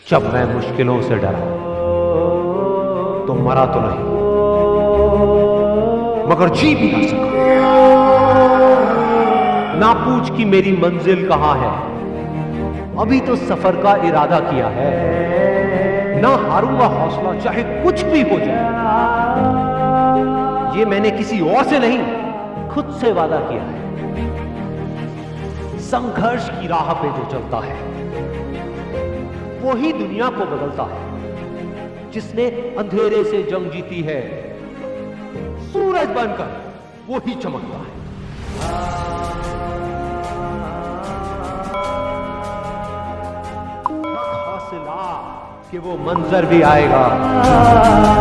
जब मैं मुश्किलों से डरा तो मरा तो नहीं मगर जी भी ना सका। ना पूछ कि मेरी मंजिल कहां है, अभी तो सफर का इरादा किया है। ना हारूंगा हौसला चाहे कुछ भी हो जाए, ये मैंने किसी और से नहीं खुद से वादा किया है। संघर्ष की राह पे जो चलता है वो ही दुनिया को बदलता है। जिसने अंधेरे से जंग जीती है, सूरज बनकर वो ही चमकता है। हौसला कि वो मंजर भी आएगा,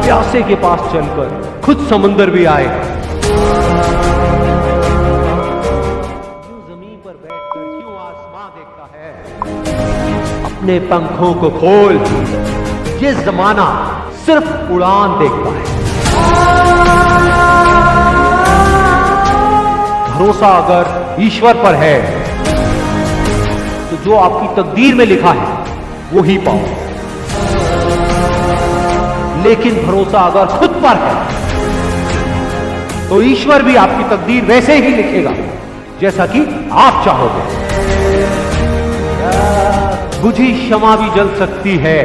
प्यासे के पास चलकर खुद समुंदर भी आएगा। यूं जमीन पर बैठकर क्यों आसमां देखता है, अपने पंखों को खोल, ये जमाना सिर्फ उड़ान देखता है। भरोसा अगर ईश्वर पर है तो जो आपकी तकदीर में लिखा है वो ही पाओ। लेकिन भरोसा अगर खुद पर है तो ईश्वर भी आपकी तकदीर वैसे ही लिखेगा जैसा कि आप चाहोगे। बुझी शमा भी जल सकती है,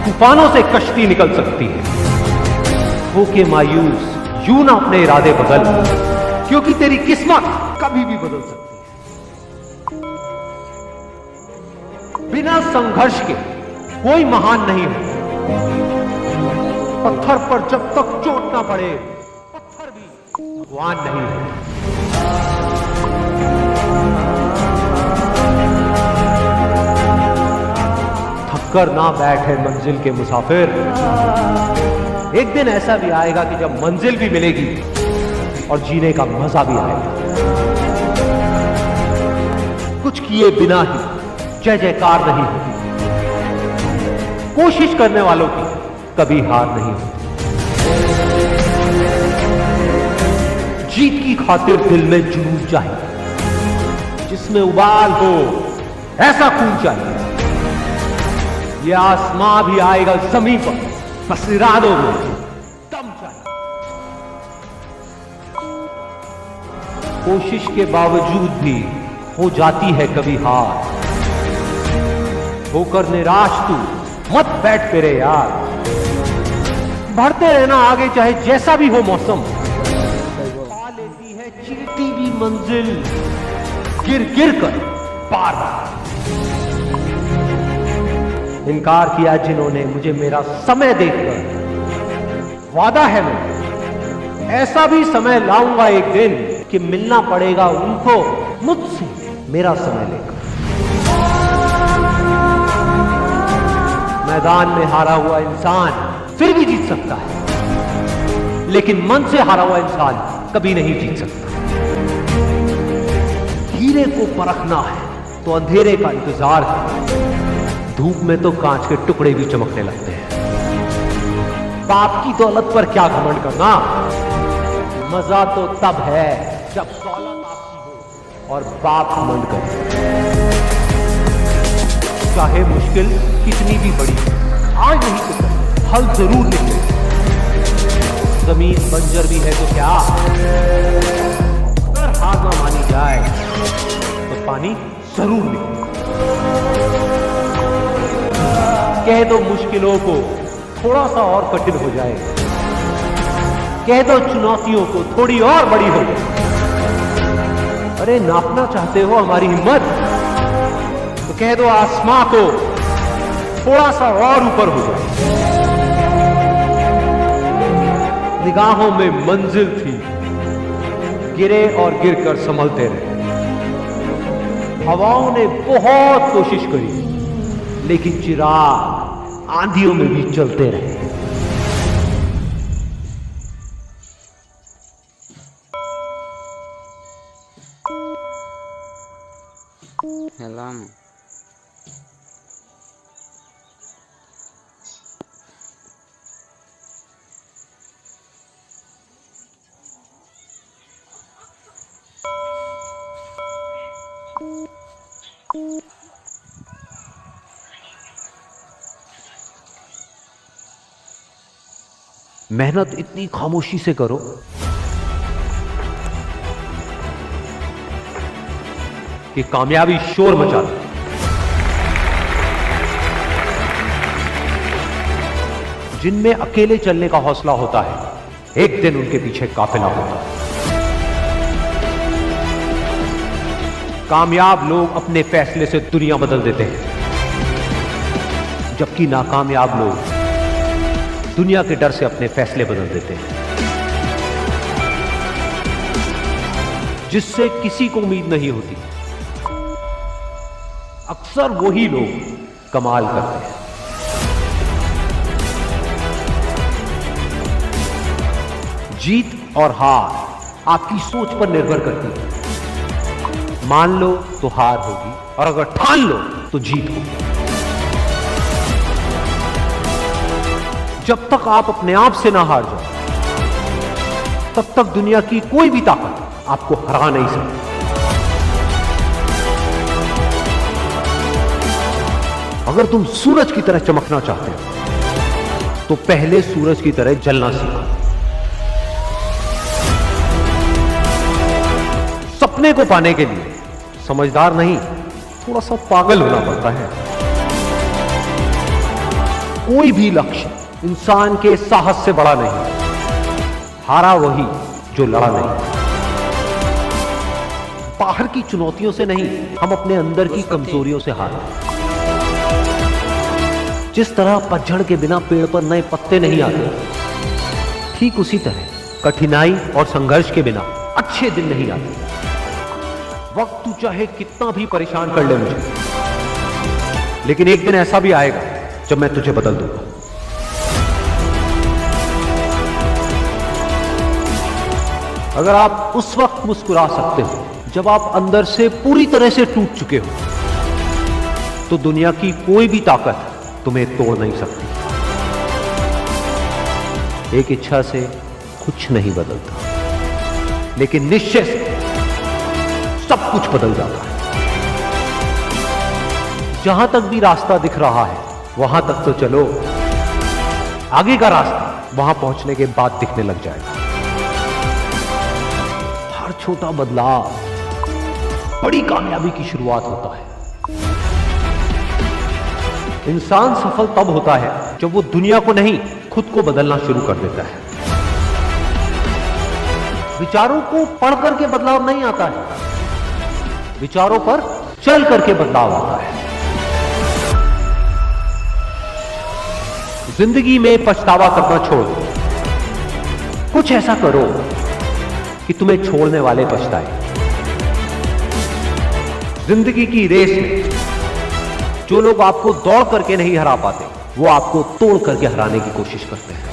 तूफानों से कश्ती निकल सकती है। होके मायूस यूं ना अपने इरादे बदल, क्योंकि तेरी किस्मत कभी भी बदल सकती है। बिना संघर्ष के कोई महान नहीं है। पत्थर पर जब तक चोट ना पड़े, पत्थर भी भगवान नहीं है। थककर ना बैठे मंजिल के मुसाफिर, एक दिन ऐसा भी आएगा कि जब मंजिल भी मिलेगी और जीने का मजा भी आएगा। कुछ किए बिना ही जय जयकार नहीं होती, कोशिश करने वालों की कभी हार नहीं होती। जीत की खातिर दिल में जुनून चाहिए, जिसमें उबाल हो ऐसा खून चाहिए। यह आसमां भी आएगा जमीन पर, बस इरादों में दम चाहिए। कोशिश के बावजूद भी हो जाती है कभी हार, होकर निराश तू मत बैठ मेरे यार। बढ़ते रहना आगे चाहे जैसा भी हो मौसम। पा लेती है चीटी भी मंजिल, गिर गिर कर पार बार। इनकार किया जिन्होंने मुझे मेरा समय देखकर, वादा है मैं ऐसा भी समय लाऊंगा एक दिन कि मिलना पड़ेगा उनको मुझसे मेरा समय लेकर। मैदान में हारा हुआ इंसान फिर भी जीत सकता है, लेकिन मन से हारा हुआ इंसान कभी नहीं जीत सकता। हीरे को परखना है तो अंधेरे का इंतजार है। धूप में तो कांच के टुकड़े भी चमकने लगते हैं। बाप की दौलत पर क्या घमंड करना, मजा तो तब है जब दौलत आपकी हो और बाप घमंड करे। चाहे मुश्किल कितनी भी बड़ी, आज नहीं तो हल जरूर निकले। जमीन बंजर भी है तो क्या, अगर हार ना मानी जाए तो पानी जरूर निकले। कह दो मुश्किलों को थोड़ा सा और कठिन हो जाए, कह दो चुनौतियों को थोड़ी और बड़ी हो जाए। अरे नापना चाहते हो हमारी हिम्मत, तो कह दो आसमां को थोड़ा सा और ऊपर हो जाए। निगाहों में मंजिल थी, गिरे और गिरकर संभलते रहे। हवाओं ने बहुत कोशिश करी, लेकिन चिराग आंधियों में भी चलते रहे। Hello. मेहनत इतनी खामोशी से करो कि कामयाबी शोर मचा दे। जिनमें अकेले चलने का हौसला होता है, एक दिन उनके पीछे काफिला होता है। कामयाब लोग अपने फैसले से दुनिया बदल देते हैं, जबकि नाकामयाब लोग दुनिया के डर से अपने फैसले बदल देते हैं। जिससे किसी को उम्मीद नहीं होती, अक्सर वही लोग कमाल करते हैं। जीत और हार आपकी सोच पर निर्भर करती है। मान लो तो हार होगी, और अगर ठान लो तो जीत होगी। जब तक आप अपने आप से ना हार जाओ, तब तक दुनिया की कोई भी ताकत आपको हरा नहीं सकती। अगर तुम सूरज की तरह चमकना चाहते हो, तो पहले सूरज की तरह जलना सीखो। सपने को पाने के लिए समझदार नहीं, थोड़ा सा पागल होना पड़ता है। कोई भी लक्ष्य इंसान के साहस से बड़ा नहीं। हारा वही जो लड़ा नहीं। बाहर की चुनौतियों से नहीं, हम अपने अंदर की कमजोरियों से हारे। जिस तरह पतझड़ के बिना पेड़ पर नए पत्ते नहीं आते, ठीक उसी तरह कठिनाई और संघर्ष के बिना अच्छे दिन नहीं आते। वक्त तू चाहे कितना भी परेशान कर ले मुझे, लेकिन एक दिन ऐसा भी आएगा जब मैं तुझे बदल दूंगा। अगर आप उस वक्त मुस्कुरा सकते हो जब आप अंदर से पूरी तरह से टूट चुके हो, तो दुनिया की कोई भी ताकत तुम्हें तोड़ नहीं सकती। एक इच्छा से कुछ नहीं बदलता, लेकिन निश्चय से सब कुछ बदल जाता है। जहां तक भी रास्ता दिख रहा है, वहां तक तो चलो। आगे का रास्ता वहां पहुंचने के बाद दिखने लग जाएगा। हर छोटा बदलाव बड़ी कामयाबी की शुरुआत होता है। इंसान सफल तब होता है जब वो दुनिया को नहीं, खुद को बदलना शुरू कर देता है। विचारों को पढ़ करके बदलाव नहीं आता है, विचारों पर चल करके बदलाव आता है। जिंदगी में पछतावा करना छोड़ दो। कुछ ऐसा करो कि तुम्हें छोड़ने वाले पछताए। जिंदगी की रेस में जो लोग आपको दौड़ करके नहीं हरा पाते, वो आपको तोड़ करके हराने की कोशिश करते हैं।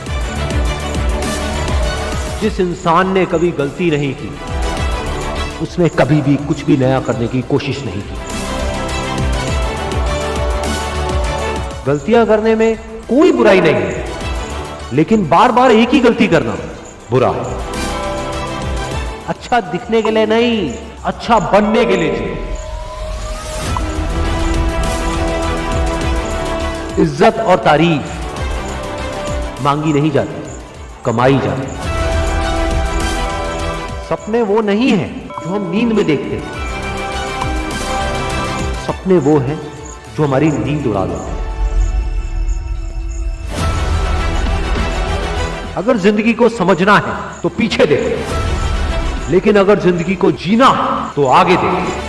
जिस इंसान ने कभी गलती नहीं की, उसने कभी भी कुछ भी नया करने की कोशिश नहीं की। गलतियां करने में कोई बुराई नहीं है, लेकिन बार बार एक ही गलती करना बुरा है। अच्छा दिखने के लिए नहीं, अच्छा बनने के लिए जियो। इज्जत और तारीफ मांगी नहीं जाती, कमाई जाती। सपने वो नहीं है जो हम नींद में देखते हैं, सपने वो हैं जो हमारी नींद उड़ा देते हैं। अगर जिंदगी को समझना है तो पीछे देखो, लेकिन अगर जिंदगी को जीना है तो आगे देखो।